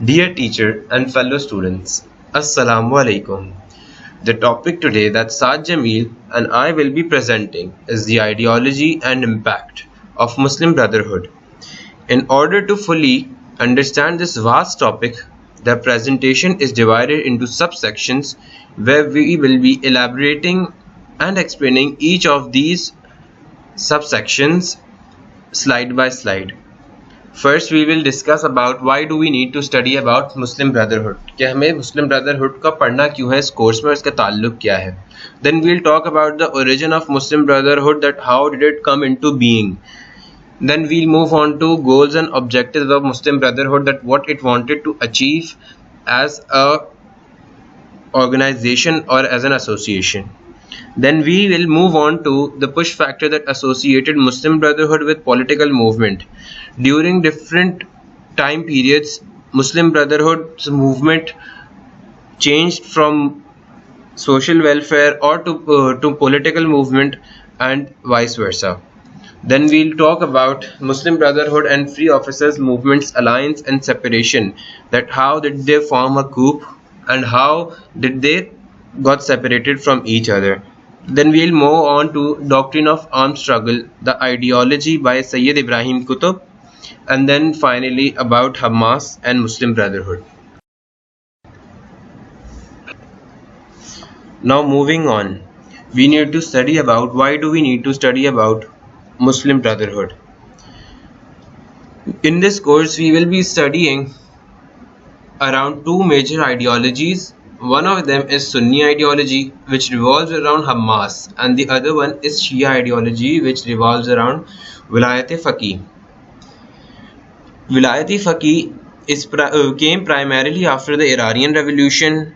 Dear teacher and fellow students, Assalamu alaikum. The topic today that Saad Jameel and I will be presenting is the ideology and impact of Muslim Brotherhood. In order to fully understand this vast topic, the presentation is divided into subsections where we will be elaborating and explaining each of these subsections slide by slide. First we will discuss about why do we need to study about Muslim Brotherhood, कि हमें Muslim Brotherhood का पढ़ना क्यों है, इस course में इसका ताल्लुक क्या है. Then we'll talk about the origin of Muslim Brotherhood, that how did it come into being. Then we'll move on to goals and objectives of Muslim Brotherhood, that what it wanted to achieve as a organization or as an association. Then we will move on to the push factor that associated Muslim Brotherhood with political movement. During different time periods, Muslim Brotherhood's movement changed from social welfare or to political movement and vice versa. Then we'll talk about Muslim Brotherhood and Free Officers Movement's alliance and separation, that how did they form a coup and how did they got separated from each other. Then we'll move on to Doctrine of Armed Struggle, the ideology by Sayyid Ibrahim QUTB, and then finally about Hamas and Muslim Brotherhood. Now moving on, we need to study about why do we need to study about Muslim Brotherhood. In this course we will be studying around two major ideologies. One of them is Sunni ideology, which revolves around Hamas, and the other one is Shia ideology, which revolves around Wilayat-e-Faqih. Wilayat-e-Faqih came primarily after the Iranian Revolution,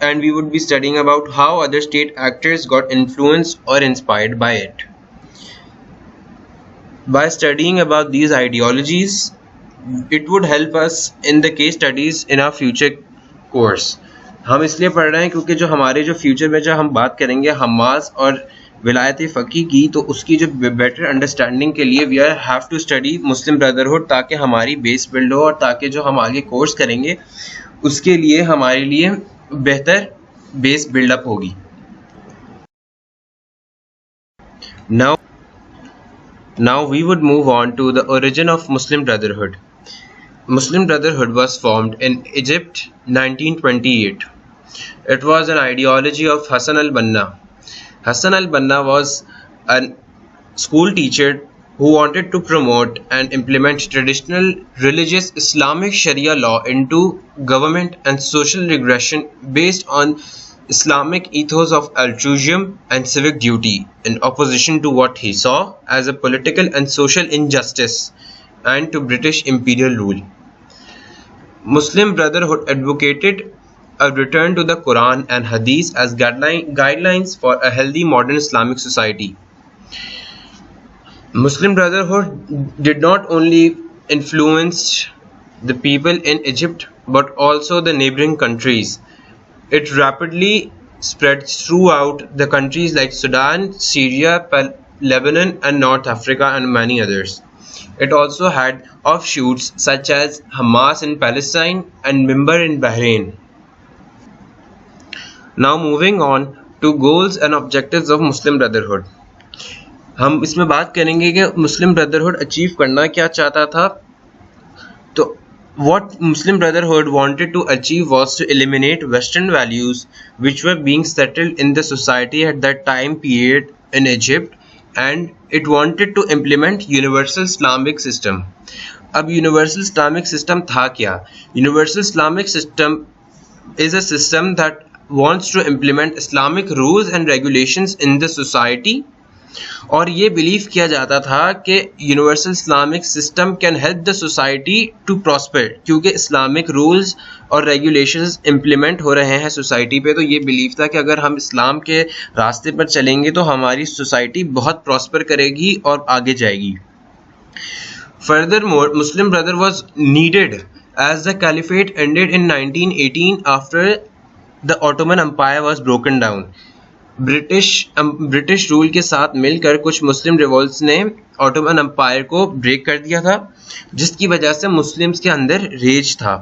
and we would be studying about how other state actors got influenced or inspired by it. By studying about these ideologies, it would help us in the case studies in our future course. हम इसलिए पढ़ रहे हैं क्योंकि जो हमारे जो future में जब हम बात करेंगे हमास और विलायत-ए-फ़क़ीह की, तो उसकी जो बेटर अंडरस्टैंडिंग के लिए we are have to study Muslim Brotherhood, ताकि हमारी बेस बिल्ड हो और ताकि जो हम आगे कोर्स करेंगे उसके लिए हमारे लिए बेहतर बेस बिल्डअप होगी. Now we would move on to the origin of Muslim Brotherhood. Muslim Brotherhood was formed in Egypt 1928. It was an ideology of Hassan al-Banna. Hassan al-Banna was a school teacher who wanted to promote and implement traditional religious Islamic Sharia law into government and social regression based on Islamic ethos of altruism and civic duty, in opposition to what he saw as a political and social injustice and to British imperial rule. Muslim Brotherhood advocated a return to the Quran and Hadith as guidelines for a healthy modern Islamic society. Muslim Brotherhood did not only influence the people in Egypt but also the neighboring countries. It rapidly spread throughout the countries like Sudan, Syria, Lebanon and North Africa and many others. It also had offshoots such as Hamas in Palestine and Mimbar in Bahrain. Now moving on to goals and objectives of Muslim Brotherhood. हम इसमें बात करेंगे कि Muslim brotherhood achieve करना क्या चाहता था. तो what Muslim Brotherhood wanted to achieve was to eliminate Western values which were being settled in the society at that time period in Egypt, and it wanted to implement universal Islamic system. अब universal Islamic system था क्या? Universal Islamic system is a system that wants to implement Islamic rules and regulations in the society, और ये believe किया जाता था कि universal Islamic system can help the society to prosper, क्योंकि इस्लामिक रूल्स और रेगुलेशंस इम्प्लीमेंट हो रहे हैं सोसाइटी पे. तो ये बिलीव था कि अगर हम इस्लाम के रास्ते पर चलेंगे तो हमारी सोसाइटी बहुत प्रॉस्पर करेगी और आगे जाएगी. Furthermore, Muslim Brotherhood was needed as the caliphate ended in 1918 after the Ottoman Empire was broken down. British rule के साथ मिलकर कुछ मुस्लिम रिवोल्ट्स ने ऑटोमन एम्पायर को ब्रेक कर दिया था, जिसकी वजह से मुस्लिम्स के अंदर रेज था.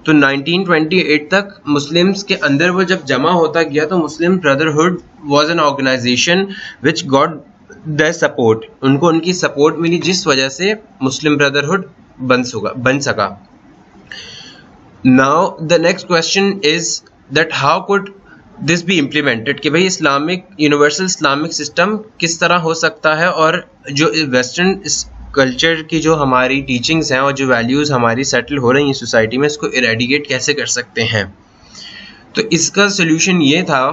तो 1928 तक मुस्लिम्स के अंदर वो जब जमा होता गया तो Muslim brotherhood was an organization which got the support, उनको उनकी सपोर्ट मिली जिस वजह से मुस्लिम ब्रदरहुड बन सका। Now the next question is that how could this be implemented, कि भाई इस्लामिक यूनिवर्सल इस्लामिक सिस्टम किस तरह हो सकता है और जो वेस्टर्न कल्चर की जो हमारी टीचिंग्स हैं और जो वैल्यूज़ हमारी सेटल हो रही हैं सोसाइटी में, इसको इरेडिकेट कैसे कर सकते हैं। तो इसका सोल्यूशन ये था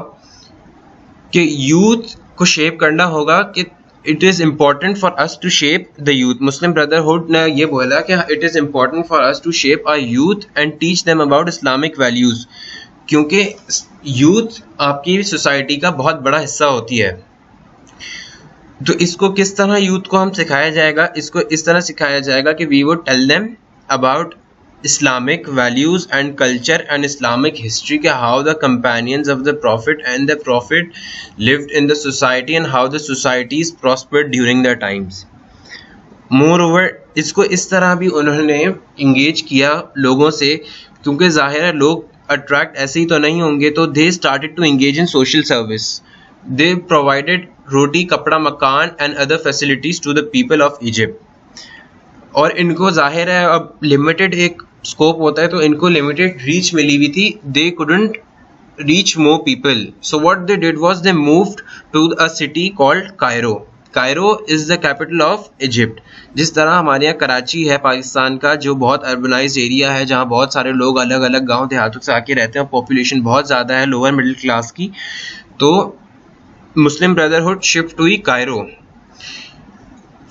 कि यूथ को शेप करना होगा, कि it is important for us to shape the youth. Muslim Brotherhood ने ये बोला कि it is important for us to shape our youth and teach them about Islamic values, क्योंकि यूथ आपकी सोसाइटी का बहुत बड़ा हिस्सा होती है। तो इसको किस तरह यूथ को हम सिखाया जाएगा, इसको इस तरह सिखाया जाएगा कि we would tell them about Islamic values and culture and Islamic history, के how the companions of the Prophet and the Prophet lived in the society and how the societies prospered during their times. Moreover, इसको इस तरह भी उन्होंने engage किया लोगों से, क्योंकि ज़ाहिर है लोग अट्रैक्ट ऐसे ही तो नहीं होंगे, तो they started to engage in social service. They provided रोटी कपड़ा मकान and other facilities to the people of Egypt. और इनको ज़ाहिर है अब लिमिटेड एक स्कोप होता है, तो इनको लिमिटेड रीच मिली हुई थी, they couldn't reach more people, so what they did was they moved to a city called Cairo. Cairo is the capital of Egypt. जिस तरह हमारे यहाँ कराची है पाकिस्तान का, जो बहुत अर्बनाइज्ड एरिया है, जहाँ बहुत सारे लोग अलग अलग गाँव देहातों से आके रहते हैं, पॉपुलेशन बहुत ज़्यादा है लोअर मिडिल क्लास की, तो मुस्लिम ब्रदरहुड शिफ्ट हुई Cairo.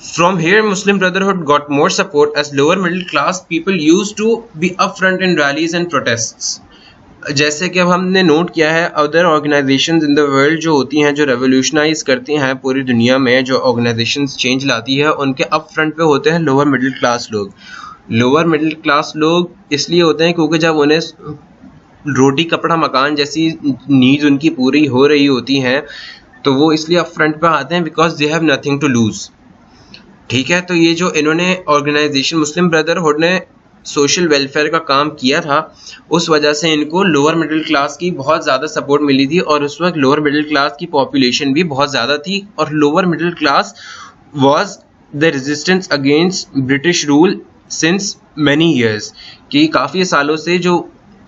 From here, Muslim Brotherhood got more support as lower middle class people used to be upfront in rallies and protests. जैसे कि अब हमने नोट किया है other organisations in the world जो होती हैं, जो रेवोल्यूशनाइज करती हैं पूरी दुनिया में, जो ऑर्गेनाइजेशंस चेंज लाती है, उनके अप फ्रंट पे होते हैं लोअर मिडिल क्लास लोग। लोअर मिडिल क्लास लोग इसलिए होते हैं क्योंकि जब उन्हें रोटी कपड़ा मकान जैसी नीड्स उनकी पूरी हो रही होती हैं, तो वो इसलिए अप फ्रंट पे आते हैं because they have nothing to lose. ठीक है, तो ये जो इन्होंने ऑर्गेनाइजेशन मुस्लिम ब्रदरहुड ने सोशल वेलफेयर का काम किया था, उस वजह से इनको लोअर मिडिल क्लास की बहुत ज़्यादा सपोर्ट मिली थी, और उस वक्त लोअर मिडिल क्लास की पॉपुलेशन भी बहुत ज़्यादा थी, और lower middle class was the resistance against British rule since many years, कि काफ़ी सालों से जो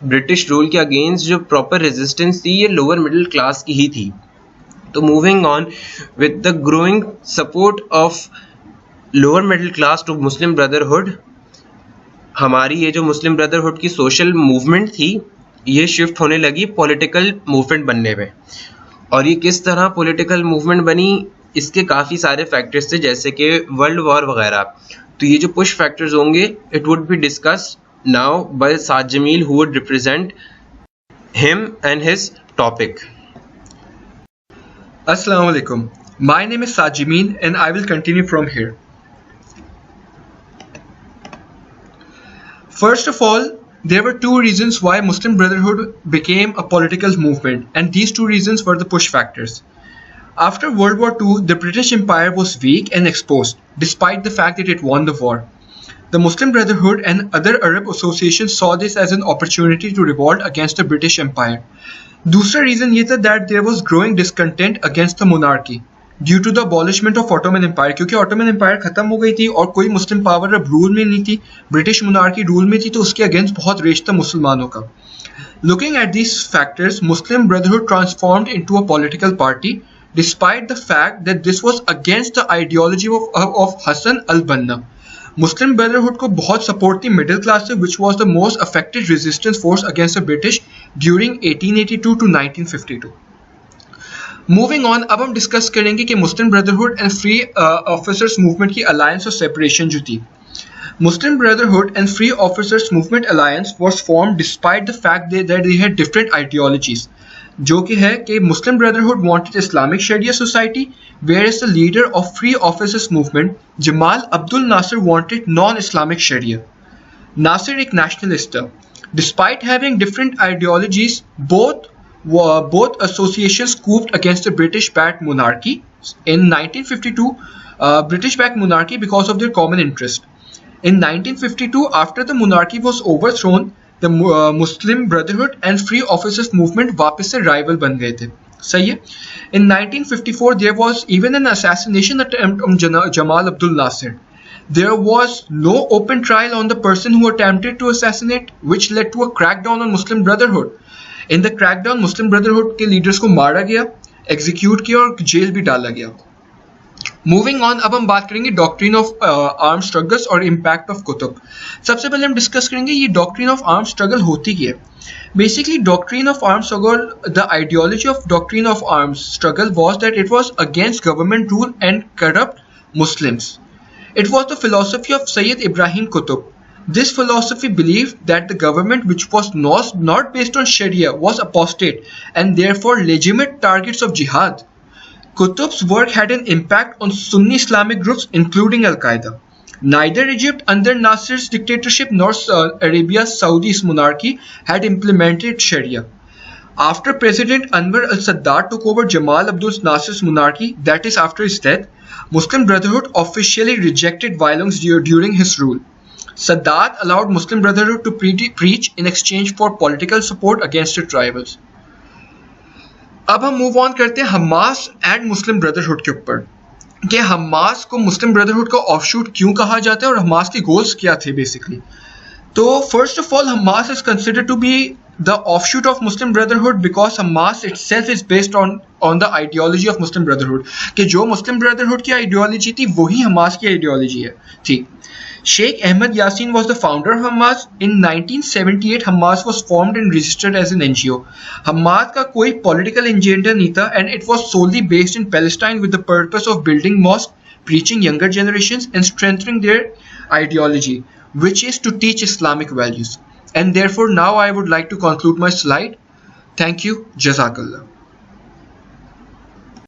ब्रिटिश रूल के अगेंस्ट जो प्रॉपर रेजिस्टेंस थी, ये लोअर मिडिल क्लास की ही थी। तो moving on with the growing support of lower middle class to Muslim Brotherhood, हमारी ये जो मुस्लिम ब्रदरहुड की सोशल मूवमेंट थी, ये शिफ्ट होने लगी पॉलिटिकल मूवमेंट बनने में। और ये किस तरह पॉलिटिकल मूवमेंट बनी, इसके काफ़ी सारे फैक्टर्स थे, जैसे कि वर्ल्ड वॉर वगैरह। तो ये जो पुश फैक्टर्स होंगे, it would be discussed now by Saad Jamil, who would represent him and his topic. Assalamu alaikum. My name is Saad Jameel and I will continue from here. First of all, there were two reasons why Muslim Brotherhood became a political movement, and these two reasons were the push factors. After World War II, the British Empire was weak and exposed, despite the fact that it won the war. The Muslim Brotherhood and other Arab associations saw this as an opportunity to revolt against the British Empire. दूसरा reason ये था that there was growing discontent against the monarchy due to the abolishment of Ottoman Empire, क्योंकि Ottoman Empire ख़त्म हो गई थी और कोई मुस्लिम पावर अब रूल में नहीं थी, ब्रिटिश मोनार्की रूल में थी, तो उसके अगेंस्ट बहुत रेश था मुसलमानों का। Looking at these factors, Muslim Brotherhood transformed into a political party despite the fact that this was against the ideology of Hassan al-Banna. Muslim Brotherhood को बहुत सपोर्ट थी मिडिल क्लास से, which was the most effective resistance force against the British during 1882 to 1952. Moving on, अब हम discuss करेंगे कि Muslim brotherhood and free officers movement की alliance और सेपरेशन जो थी। Muslim Brotherhood and Free Officers Movement Alliance was formed despite the fact that they had different ideologies, जो कि है कि Muslim Brotherhood wanted Islamic Sharia society, whereas the leader of Free Officers Movement, Jamal Abdul Nasser, wanted non-Islamic Sharia. Nasser एक nationalist था. Despite having different ideologies, both associations scooped against the British-backed monarchy in 1952, British-backed monarchy because of their common interest. In 1952, after the monarchy was overthrown, the Muslim brotherhood and free officers movement वापस से rival बन गए थे. सही है. In 1954 there was even an assassination attempt on Jamal Abdul Nasser. There was no open trial on the person who attempted to assassinate, which led to a crackdown on Muslim Brotherhood. In the crackdown, Muslim Brotherhood के leaders को मारा गया, execute किया और jail भी डाला गया. Moving on, अब हम बात करेंगे डॉक्ट्रिन ऑफ आर्म स्ट्रगल्स और इम्पैक्ट ऑफ कुतुब. सबसे पहले हम डिस्कस करेंगे ये डॉक्ट्रिन ऑफ आर्म स्ट्रगल होती क्या है. Basically, doctrine of armed struggle, the ideology of doctrine of arms struggle was that it was against government rule and corrupt Muslims. It was the philosophy of Sayyid Ibrahim Qutb. This philosophy believed that the government which was not based on Sharia was apostate and therefore legitimate targets of jihad. Qutb's work had an impact on Sunni Islamic groups including Al-Qaeda. Neither Egypt under Nasser's dictatorship nor Arabia's Saudi's monarchy had implemented Sharia. After President Anwar al-Sadat took over Jamal Abdul Nasser's monarchy, that is after his death, Muslim Brotherhood officially rejected violence during his rule. Sadat allowed Muslim Brotherhood to preach in exchange for political support against its rivals. अब हम move on करते हैं Hamas and Muslim brotherhood के ऊपर कि Hamas को मुस्लिम brotherhood का offshoot क्यों कहा जाता है और हमास के गोल्स क्या थे बेसिकली. तो first of all Hamas is considered to be the offshoot of Muslim Brotherhood because Hamas itself is based on the ideology of Muslim Brotherhood कि जो मुस्लिम ब्रदरहुड की आइडियोलॉजी थी वही हमास की आइडियोलॉजी थी. Sheikh Ahmed Yassin was the founder of Hamas. In 1978, Hamas was formed and registered as an NGO. Hamas का कोई political agenda नहीं था and it was solely based in Palestine with the purpose of building mosques, preaching younger generations and strengthening their ideology, which is to teach Islamic values. And therefore now I would like to conclude my slide. Thank you. Jazakallah.